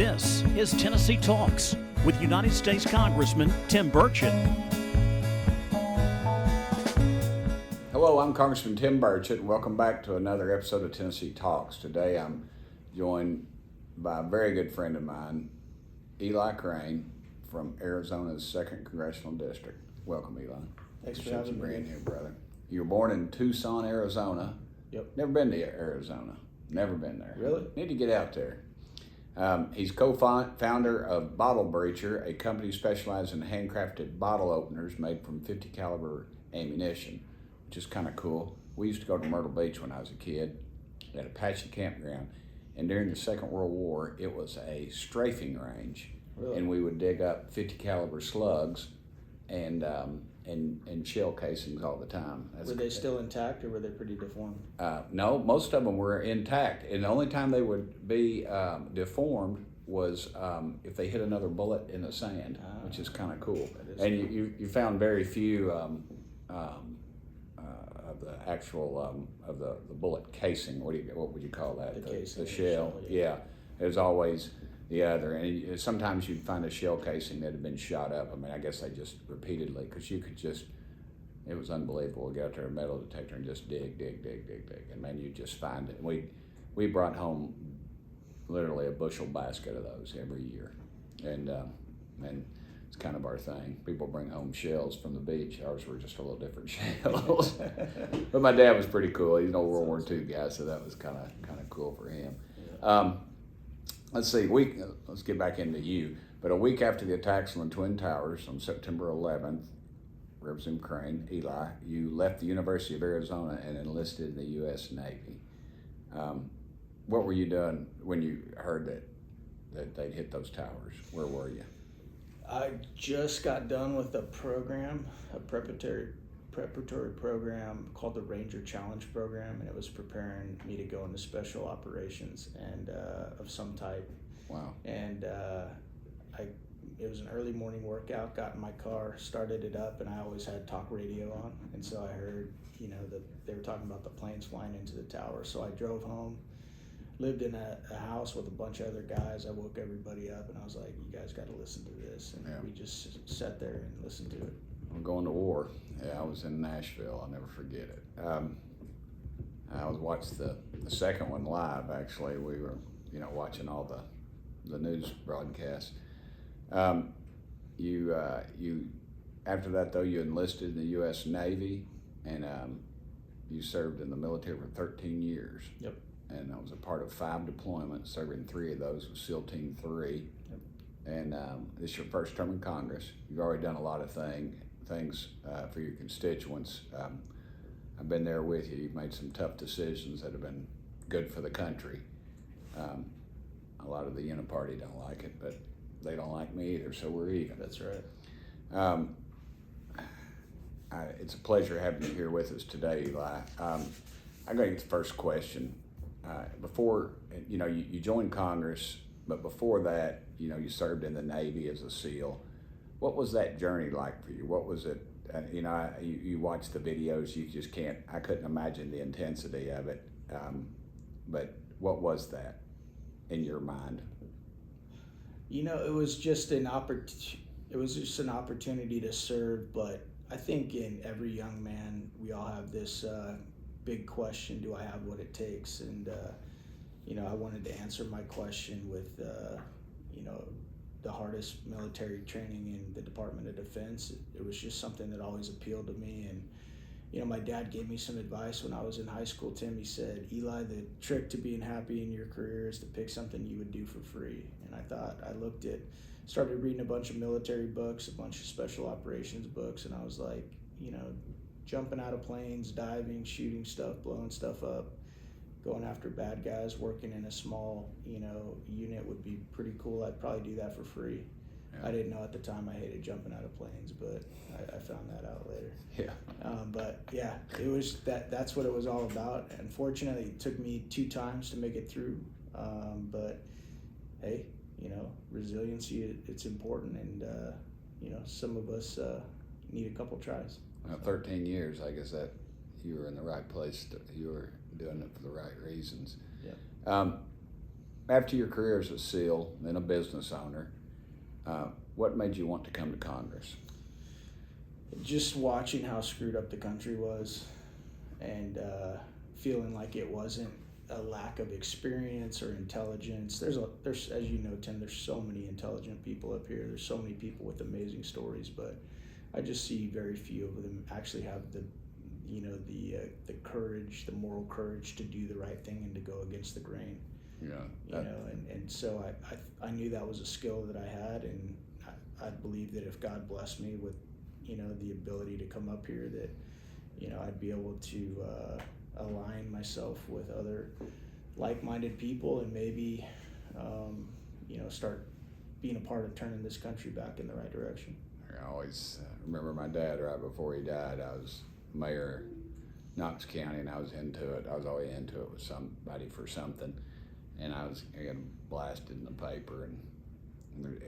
This is Tennessee Talks with United States Congressman Tim Burchett. Hello, I'm Congressman Tim Burchett, and welcome back to another episode of Tennessee Talks. Today I'm joined by a very good friend of mine, Eli Crane from Arizona's 2nd Congressional District. Welcome, Eli. Thanks for having me. Being here, brother. You were born in Tucson, Arizona. Yep. Never been to Arizona. Never been there. Really? Need to get out there. He's co-founder of Bottle Breacher, a company specializing in handcrafted bottle openers made from .50 caliber ammunition, which is kind of cool. We used to go to Myrtle Beach when I was a kid at Apache campground, and during the Second World War, it was a strafing range. Really? And we would dig up .50 caliber slugs and shell casings all the time. Were they still intact, or were they pretty deformed? No, most of them were intact, and the only time they would be deformed was if they hit another bullet in the sand, which is kind of cool. And cool. You found very few of the actual of the bullet casing. What would you call that? The shell. Yeah, it was always the other, and sometimes you'd find a shell casing that had been shot up. I mean, I guess they just repeatedly, because you could just, it was unbelievable. We got out there a metal detector and just dig, and man, you just find it. And we brought home literally a bushel basket of those every year, and it's kind of our thing. People bring home shells from the beach. Ours were just a little different shells, but my dad was pretty cool. He's an old World War II guy, so that was kind of cool for him. Yeah. Let's see, let's get back into you. But a week after the attacks on the Twin Towers on September 11th, Representative Crane, Eli, you left the University of Arizona and enlisted in the U.S. Navy. What were you doing when you heard that they'd hit those towers? Where were you? I just got done with a program, a preparatory program called the Ranger Challenge Program, and it was preparing me to go into special operations and of some type. Wow. And it was an early morning workout, got in my car, started it up, and I always had talk radio on, and so I heard, that they were talking about the planes flying into the tower. So I drove home, lived in a house with a bunch of other guys. I woke everybody up, and I was like, you guys got to listen to this. And we just sat there and listened to it. I'm going to war. Yeah, I was in Nashville. I'll never forget it. I watched the second one live, actually. We were, watching all the news broadcasts. You after that, though, you enlisted in the U.S. Navy, and you served in the military for 13 years. Yep. And I was a part of 5 deployments, serving 3 of those with SEAL Team 3. Yep. And this is your first term in Congress. You've already done a lot of things for your constituents. I've been there with you. You've made some tough decisions that have been good for the country. A lot of the Uniparty don't like it, but they don't like me either, so we're even. That's right. It's a pleasure having you here with us today, Eli. I'm going to get the first question. Before, you joined Congress, but before that, you served in the Navy as a SEAL. What was that journey like for you? What was it? You watch the videos, I couldn't imagine the intensity of it. But what was that in your mind? It was just an opportunity to serve, but I think in every young man, we all have this big question, do I have what it takes? And, I wanted to answer my question with, the hardest military training in the Department of Defense. It was just something that always appealed to me. And, my dad gave me some advice when I was in high school, Tim. He said, Eli, the trick to being happy in your career is to pick something you would do for free. And started reading a bunch of military books, a bunch of special operations books, and I was like, jumping out of planes, diving, shooting stuff, blowing stuff up, going after bad guys, working in a small, unit would be pretty cool. I'd probably do that for free. Yeah. I didn't know at the time I hated jumping out of planes, but I found that out later. Yeah. But yeah, it was that's what it was all about. Unfortunately, it took me 2 times to make it through. But hey, resiliency, it's important, and some of us need a couple tries. Well, 13 years, I guess that you were in the right place. You were doing it for the right reasons. Yeah. after your career as a SEAL, then a business owner, what made you want to come to Congress? Just watching how screwed up the country was, and feeling like it wasn't a lack of experience or intelligence. There's as you know, Tim, there's so many intelligent people up here. There's so many people with amazing stories, but I just see very few of them actually have the courage, the moral courage to do the right thing and to go against the grain. Yeah. And so I knew that was a skill that I had, and I believe that if God blessed me with, the ability to come up here, that, I'd be able to align myself with other like-minded people and maybe, start being a part of turning this country back in the right direction. I always remember my dad right before he died. I was mayor of Knox County, and I was into it. I was always into it with somebody for something, and I got blasted in the paper and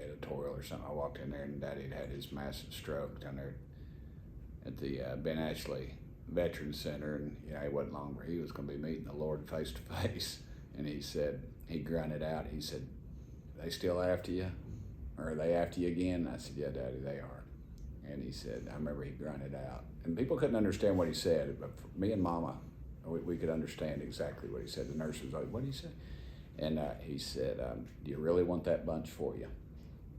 editorial or something. I walked in there, and Daddy had his massive stroke down there at the Ben Ashley Veterans Center, and he wasn't long where he was going to be meeting the Lord face to face. And he grunted out. He said, "They still after you? Or are they after you again?" And I said, "Yeah, Daddy, they are." And he said, I remember he grunted out. And people couldn't understand what he said, but for me and Mama, we could understand exactly what he said. The nurse was like, "What did he say?" And he said, "Do you really want that bunch for you?"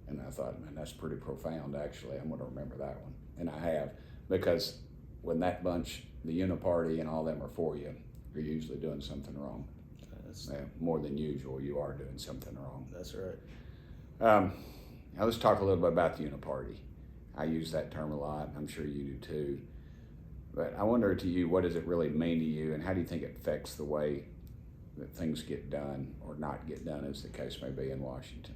And I thought, man, that's pretty profound, actually. I'm going to remember that one. And I have, because when that bunch, the Uniparty and all them are for you, you're usually doing something wrong. More than usual, you are doing something wrong. That's right. Now let's talk a little bit about the Uniparty. I use that term a lot, and I'm sure you do too. But I wonder to you, what does it really mean to you, and how do you think it affects the way that things get done or not get done, as the case may be in Washington?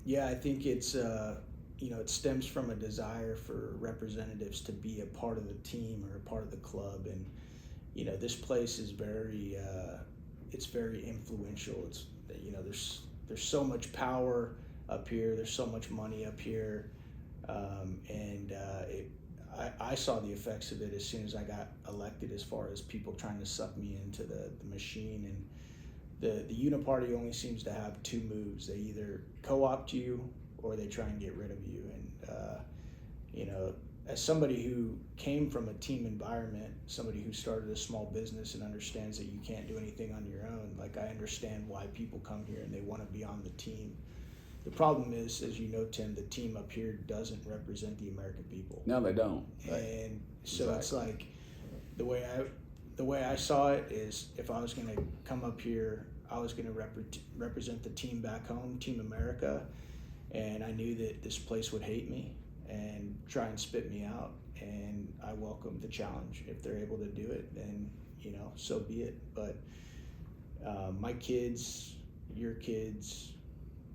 Yeah, I think it's, it stems from a desire for representatives to be a part of the team or a part of the club. And, this place is very, it's very influential. It's, there's so much power up here. There's so much money up here. I saw the effects of it as soon as I got elected, as far as people trying to suck me into the machine. And the Uniparty only seems to have two moves. They either co-opt you or they try and get rid of you. And, as somebody who came from a team environment, somebody who started a small business and understands that you can't do anything on your own, like, I understand why people come here and they want to be on the team. The problem is, as you know, Tim, the team up here doesn't represent the American people. No, they don't. And so It's like, the way I saw it is, if I was going to come up here, I was going to represent the team back home, Team America, and I knew that this place would hate me and try and spit me out, and I welcome the challenge. If they're able to do it, then, so be it. But my kids, your kids,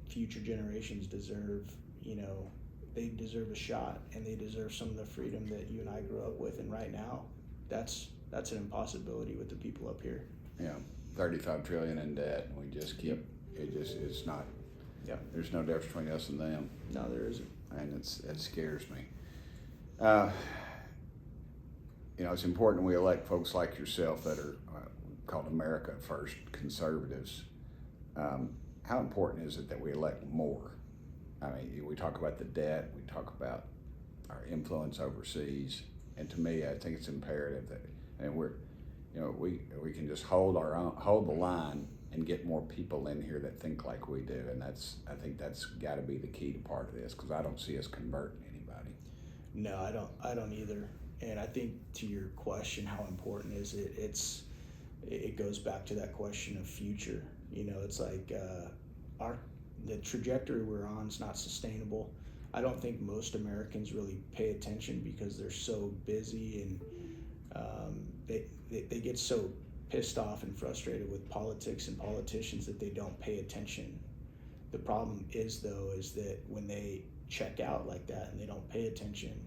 future generations deserve, they deserve a shot, and they deserve some of the freedom that you and I grew up with. And right now, that's an impossibility with the people up here. Yeah, $35 trillion in debt, and we just keep, it's not, there's no difference between us and them. No, there isn't. And it scares me. It's important we elect folks like yourself that are called America First conservatives. How important is it that we elect more? I mean, we talk about the debt, we talk about our influence overseas, and to me, I think it's imperative that, and we can just hold the line and get more people in here that think like we do, and I think that's got to be the key to part of this, because I don't see us converting anybody. No, I don't either. And I think, to your question, how important is it? It goes back to that question of future. It's like the trajectory we're on is not sustainable. I don't think most Americans really pay attention because they're so busy, and they get so pissed off and frustrated with politics and politicians that they don't pay attention. The problem is that when they check out like that and they don't pay attention,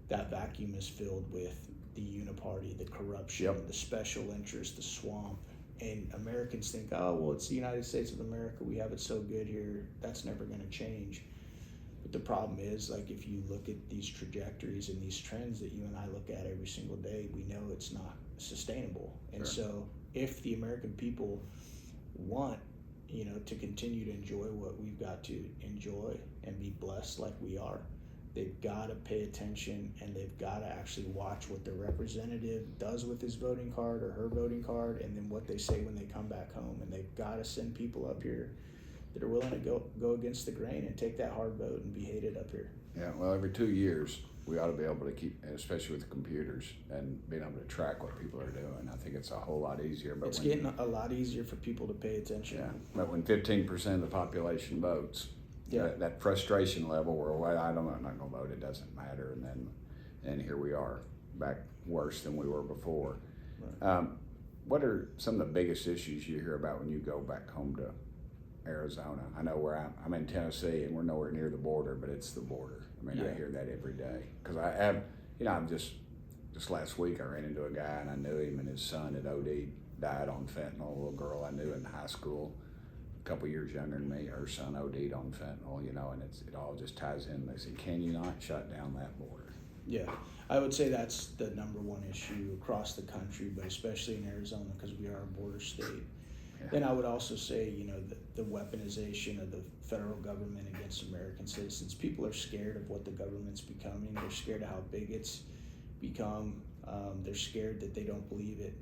that vacuum is filled with the Uniparty, the corruption, the special interest, the swamp. And Americans think, oh, well, it's the United States of America. We have it so good here. That's never going to change. But the problem is, like, if you look at these trajectories and these trends that you and I look at every single day, we know it's not sustainable. And so if the American people want, to continue to enjoy what we've got to enjoy and be blessed like we are, they've got to pay attention, and they've got to actually watch what their representative does with his voting card or her voting card, and then what they say when they come back home. And they've got to send people up here that are willing to go against the grain and take that hard vote and be hated up here. Yeah, well, every 2 years, we ought to be able to keep, especially with computers, and being able to track what people are doing. I think it's a whole lot easier. But It's getting a lot easier for people to pay attention. Yeah, but when 15% of the population votes, Yeah. that frustration level where, well, I'm not going to vote, it doesn't matter, and here we are, back worse than we were before. Right. What are some of the biggest issues you hear about when you go back home to Arizona? I know where I'm in Tennessee, and we're nowhere near the border, but it's the border. I mean, Yeah. I hear that every day. Because I have, I'm just last week I ran into a guy, and I knew him, and his son had OD'd, died on fentanyl. A little girl I knew in high school, a couple years younger than me, her son OD'd on fentanyl, and it all just ties in. They say, can you not shut down that border? Yeah, I would say that's the number one issue across the country, but especially in Arizona because we are a border state. Yeah. Then I would also say, the weaponization of the federal government against American citizens. People are scared of what the government's becoming. They're scared of how big it's become. They're scared that they don't believe it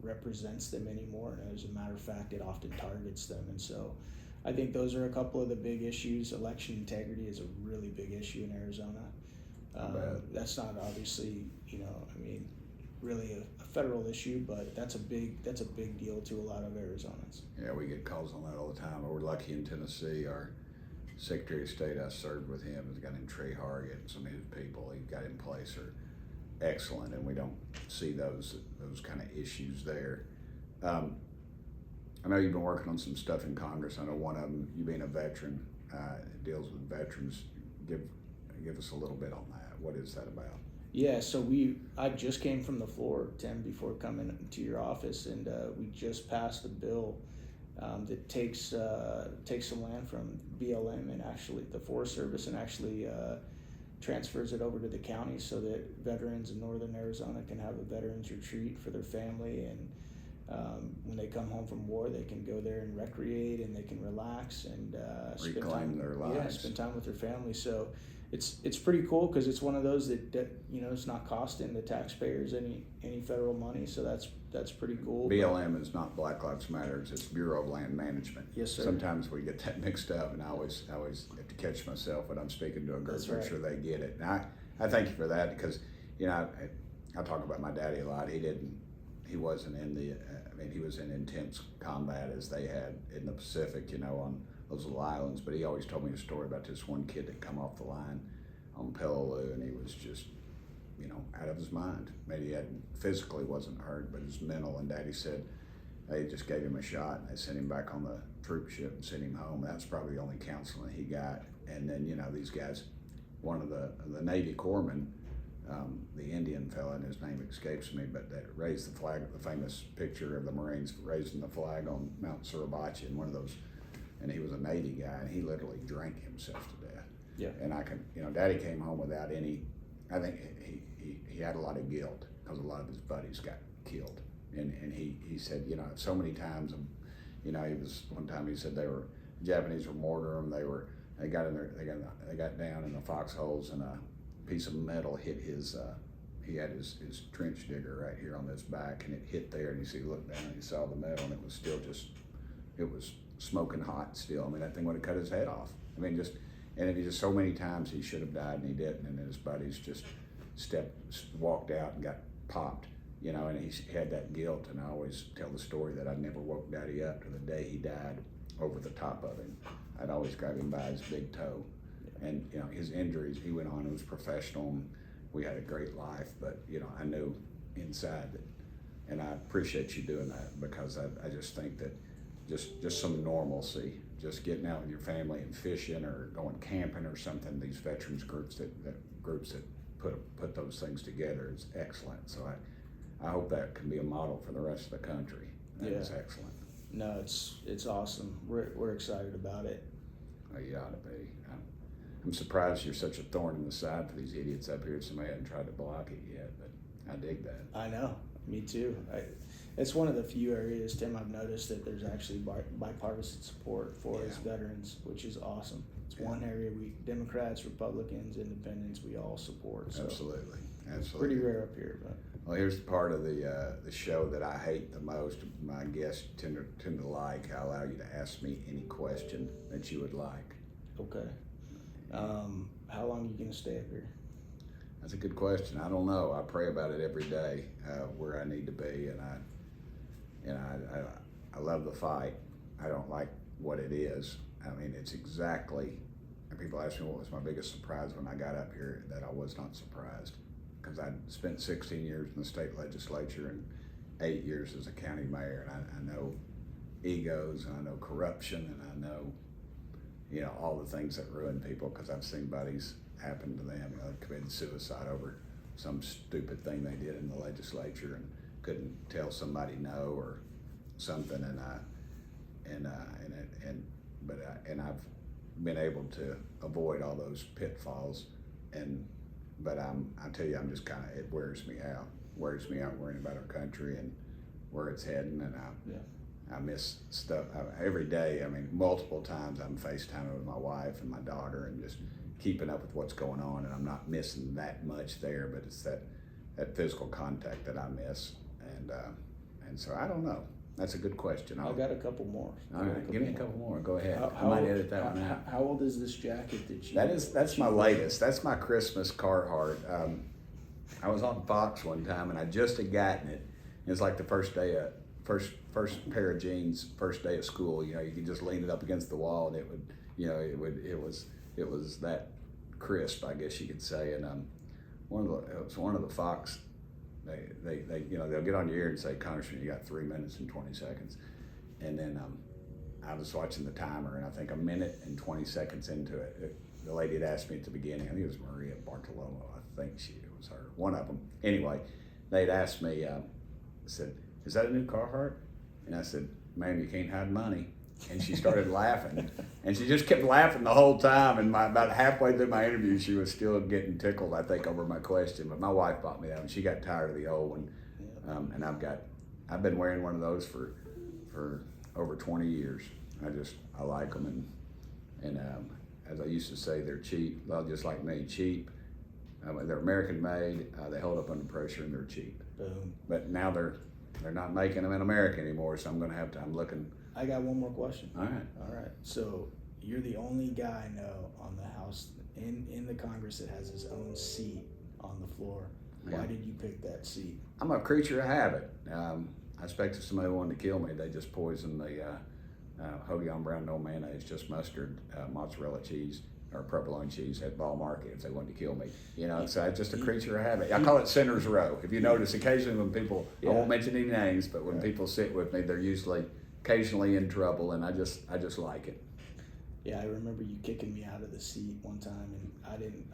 represents them anymore. And as a matter of fact, it often targets them. And so I think those are a couple of the big issues. Election integrity is a really big issue in Arizona. That's not obviously, really a federal issue, but that's a big deal to a lot of Arizonans. Yeah, we get calls on that all the time. We're lucky in Tennessee. Our Secretary of State, I served with him, has got in Trey Hargett, and some of his people he got in place are excellent, and we don't see those kind of issues there. I know you've been working on some stuff in Congress. I know one of them, you being a veteran, deals with veterans. Give us a little bit on that. What is that about? Yeah, so I just came from the floor, Tim, before coming to your office, and we just passed a bill that takes some land from BLM and actually the Forest Service and actually transfers it over to the county so that veterans in northern Arizona can have a veterans retreat for their family, and when they come home from war, they can go there and recreate and they can relax and reclaim their lives. Yeah, spend time with their family. So it's pretty cool because it's one of those that it's not costing the taxpayers any federal money. So that's pretty cool. BLM is not Black Lives Matter; it's Bureau of Land Management. Yes, sir. Sometimes we get that mixed up, and I always have to catch myself when I'm speaking to a group to make sure they get it. And I thank you for that because I talk about my daddy a lot. He wasn't in the. He was in intense combat as they had in the Pacific, on those little islands. But he always told me a story about this one kid that come off the line on Peleliu, and he was just, out of his mind. Maybe he physically wasn't hurt, but his mental. And Daddy said they just gave him a shot, and they sent him back on the troop ship and sent him home. That's probably the only counseling he got. And then these guys, one of the Navy corpsmen. The Indian fella, and his name escapes me, but that raised the flag, the famous picture of the Marines raising the flag on Mount Suribachi, and one of those, and he was a Navy guy, and he literally drank himself to death. Yeah. And Daddy came home without any, I think he had a lot of guilt because a lot of his buddies got killed. And he said, so many times, one time he said Japanese were mortaring them, they got down in the foxholes, and a piece of metal hit he had his trench digger right here on his back, and it hit there, and he looked down and he saw the metal, and it was still it was smoking hot still. That thing would have cut his head off. And it just so many times he should have died and he didn't, and his buddies just walked out and got popped, and he had that guilt. And I always tell the story that I never woke Daddy up to the day he died over the top of him. I'd always grab him by his big toe. And his injuries, he went on, it was professional, and we had a great life, but I knew inside that, and I appreciate you doing that, because I just think that just some normalcy, just getting out with your family and fishing or going camping or something, these veterans groups that put those things together is excellent. So I hope that can be a model for the rest of the country. That is excellent. No, it's awesome. We're excited about it. Oh, you ought to be. I'm surprised you're such a thorn in the side for these idiots up here. Somebody hasn't tried to block it yet, but I dig that. I know, me too. it's one of the few areas, Tim, I've noticed that there's actually bipartisan support for as veterans, which is awesome. It's one area we Democrats, Republicans, Independents, we all support. So Absolutely. pretty rare up here, but. Well, here's the part of the show that I hate the most. My guests tend to like. I allow you to ask me any question that you would like. Okay. How long are you going to stay up here? That's a good question. I don't know. I pray about it every day, where I need to be, and I love the fight. I don't like what it is. I mean, it's exactly. And people ask me what was my biggest surprise when I got up here. That I was not surprised, because I spent 16 years in the state legislature and 8 years as a county mayor, and I know egos, and I know corruption, and I know, all the things that ruin people, because I've seen buddies happen to them, committed suicide over some stupid thing they did in the legislature and couldn't tell somebody no or something, and I've been able to avoid all those pitfalls, but I tell you, I'm just kind of, it wears me out worrying about our country and where it's heading, and I miss stuff every day. I mean, multiple times I'm FaceTiming with my wife and my daughter and just keeping up with what's going on, and I'm not missing that much there, but it's that physical contact that I miss, and so I don't know. That's a good question. I got a couple more. All right, give me a couple more. Go ahead. I might edit that one out. How old is this jacket that you? That's my latest. That's my Christmas Carhartt. I was on Fox one time, and I just had gotten it. It was like the first first pair of jeans, first day of school. You could just lean it up against the wall, and it was that crisp, I guess you could say. And it was one of the Fox. They'll get on your ear and say, "Congressman, you got 3 minutes and 20 seconds," and then I was watching the timer, and I think a minute and 20 seconds into it, the lady had asked me at the beginning. I think it was Maria Bartolome. I think it was her, one of them. Anyway, they'd asked me, said, "Is that a new Carhartt?" And I said, "Ma'am, you can't hide money." And she started laughing, and she just kept laughing the whole time. And about halfway through my interview, she was still getting tickled, I think, over my question. But my wife bought me that one. She got tired of the old one, and I've been wearing one of those for over 20 years. I like them, and as I used to say, they're cheap. Well, just like me, cheap. They're American made. They hold up under pressure, and they're cheap. Boom. But now they're not making them in America anymore, so I'm going to have to. I'm looking. I got one more question. All right. So you're the only guy I know on the House in the Congress that has his own seat on the floor. Why did you pick that seat? I'm a creature of habit. I expected somebody wanted to kill me. They just poisoned the hoagie on brown, no mayonnaise, just mustard, mozzarella cheese, or provolone cheese at Ball Market if they wanted to kill me. So I'm just a creature of habit. I call it Sinner's Row. If you notice, occasionally when people, I won't mention any names, but when people sit with me, they're usually occasionally in trouble, and I just like it. Yeah, I remember you kicking me out of the seat one time, and I didn't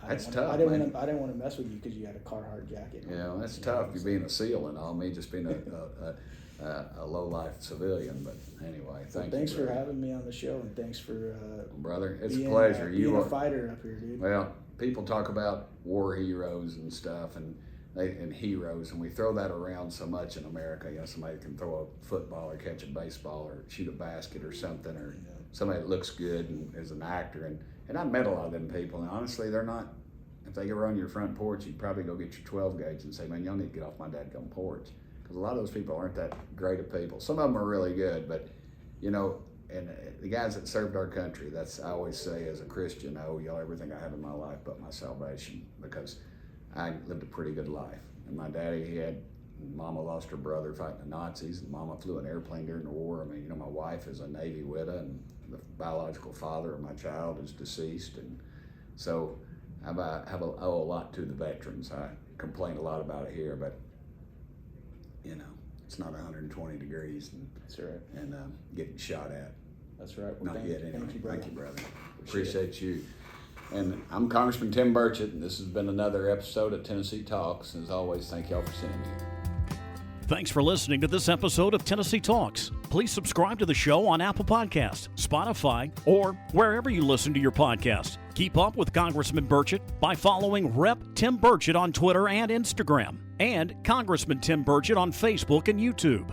want to mess with you because you had a Carhartt jacket. Yeah, that's tough. You being a SEAL and all, me just being a low-life civilian. But anyway, thanks for having me on the show, and thanks for brother. It's a pleasure. You are a fighter up here, dude. Well, people talk about war heroes and stuff, and heroes, and we throw that around so much in America. Somebody can throw a football or catch a baseball or shoot a basket or something, or somebody that looks good and is an actor. And I met a lot of them people, and honestly, they're not. If they were on your front porch, you'd probably go get your 12 gauge and say, "Man, y'all need to get off my dadgum porch," because a lot of those people aren't that great of people. Some of them are really good, but and the guys that served our country, I always say as a Christian, I owe y'all everything I have in my life but my salvation, because I lived a pretty good life. And my daddy, Mama lost her brother fighting the Nazis, and Mama flew an airplane during the war. I mean, my wife is a Navy widow, and the biological father of my child is deceased. And so I owe a lot to the veterans. I complain a lot about it here, but it's not 120 degrees and that's right. And getting shot at. That's right. Well, not yet, anyway. Thank you, brother. Appreciate you. And I'm Congressman Tim Burchett, and this has been another episode of Tennessee Talks. And as always, thank y'all for sending me here. Thanks for listening to this episode of Tennessee Talks. Please subscribe to the show on Apple Podcasts, Spotify, or wherever you listen to your podcasts. Keep up with Congressman Burchett by following Rep. Tim Burchett on Twitter and Instagram, and Congressman Tim Burchett on Facebook and YouTube.